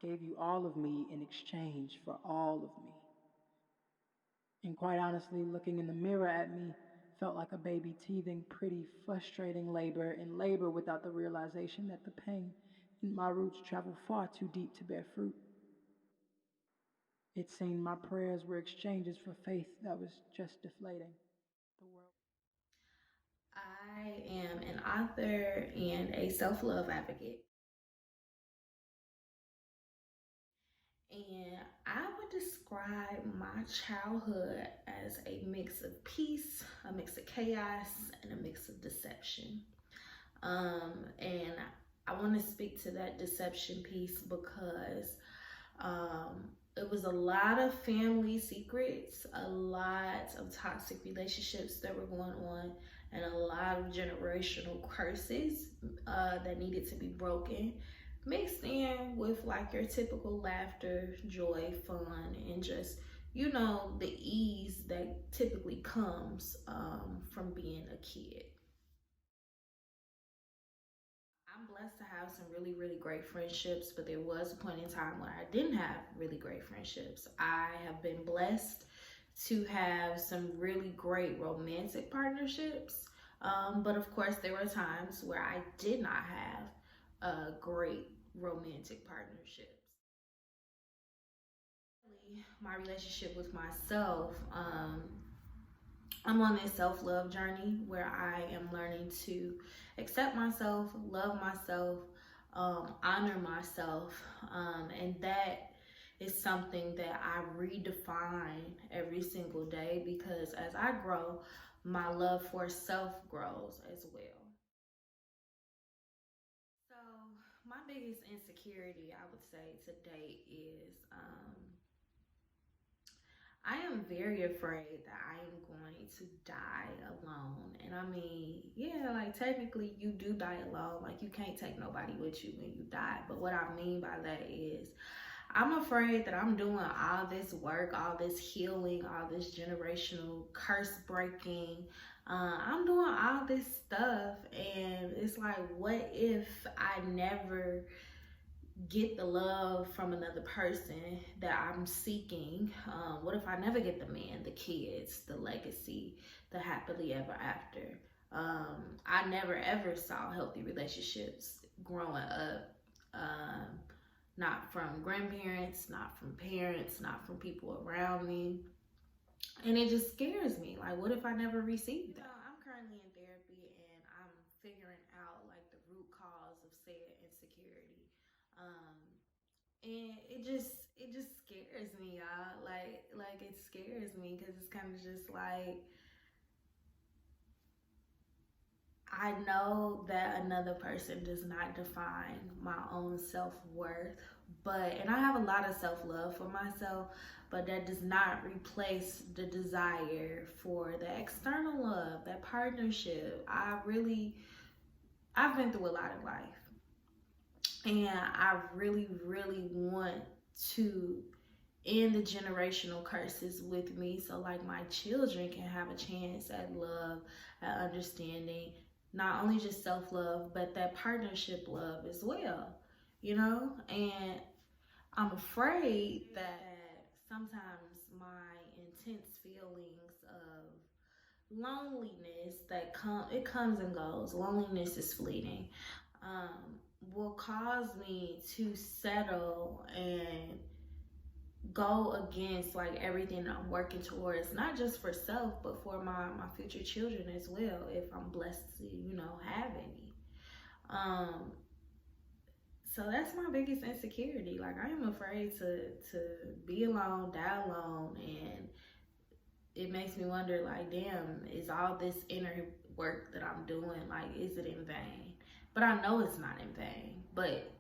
gave you all of me in exchange for all of me. And quite honestly, looking in the mirror at me felt like a baby teething pretty frustrating labor, and labor without the realization that the pain in my roots travel far too deep to bear fruit. It seemed my prayers were exchanges for faith that was just deflating. The world. I am an author and a self love advocate. And I would describe my childhood as a mix of peace, a mix of chaos, and a mix of deception. And I want to speak to that deception piece because it was a lot of family secrets, a lot of toxic relationships that were going on, and a lot of generational curses that needed to be broken, mixed in with like your typical laughter, joy, fun, and just, you know, the ease that typically comes from being a kid. I'm blessed to have some really, really great friendships, but there was a point in time where I didn't have really great friendships. I have been blessed to have some really great romantic partnerships, but of course, there were times where I did not have great romantic partnerships. My relationship with myself, I'm on this self love journey where I am learning to accept myself, love myself, honor myself, and that is something that I redefine every single day because as I grow, my love for self grows as well. So, my biggest insecurity, I would say, to date is I am very afraid that I am going to die alone. And I mean, yeah, like technically you do die alone. Like you can't take nobody with you when you die. But what I mean by that is I'm afraid that I'm doing all this work, all this healing, all this generational curse breaking. I'm doing all this stuff. And it's like, what if I never get the love from another person that I'm seeking? What if I never get the man, the kids, the legacy, the happily ever after? I never ever saw healthy relationships growing up. Not from grandparents, not from parents, not from people around me. And it just scares me. Like, what if I never received that? I'm currently in therapy and I'm figuring out like the root cause of said insecurity. Um, and it just scares me, y'all. Like it scares me because it's kind of just like I know that another person does not define my own self-worth, and I have a lot of self-love for myself, but that does not replace the desire for the external love, that partnership. I've been through a lot in life, and I really, really want to end the generational curses with me so like my children can have a chance at love, at understanding, not only just self-love but that partnership love as well, you know. And I'm afraid that sometimes my intense feelings of loneliness that it comes and goes, loneliness is fleeting, will cause me to settle and go against like everything I'm working towards, not just for self, but for my future children as well, if I'm blessed to, you know, have any. Um, so that's my biggest insecurity. Like I am afraid to be alone, die alone, and it makes me wonder, like, damn, is all this inner work that I'm doing, like, is it in vain? But I know it's not in vain. But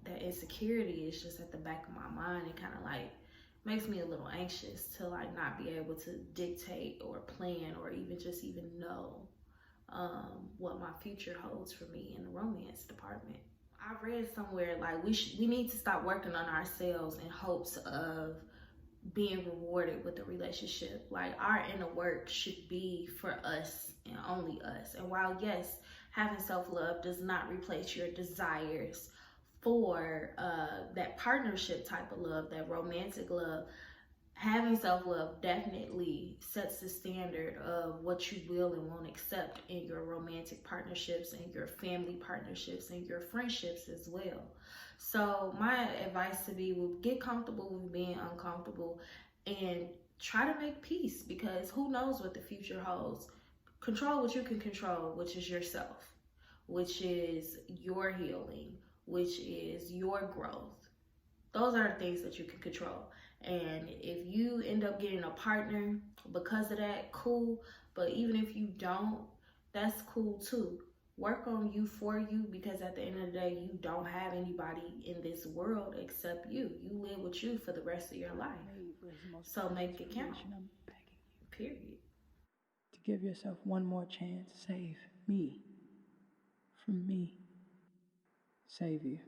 that insecurity is just at the back of my mind. It kind of like makes me a little anxious to like not be able to dictate or plan or even know what my future holds for me in the romance department. I read somewhere like we need to stop working on ourselves in hopes of being rewarded with a relationship. Like our inner work should be for us and only us. And while yes, having self-love does not replace your desires for that partnership type of love, that romantic love, having self love definitely sets the standard of what you will and won't accept in your romantic partnerships and your family partnerships and your friendships as well. So, my advice to be will get comfortable with being uncomfortable and try to make peace, because who knows what the future holds. Control what you can control, which is yourself, which is your healing, which is your growth. Those are the things that you can control. And if you end up getting a partner because of that, cool. But even if you don't, that's cool too. Work on you for you, because at the end of the day, you don't have anybody in this world except you. You live with you for the rest of your life. So make it count. Period. To give yourself one more chance. Save me from me. Save you.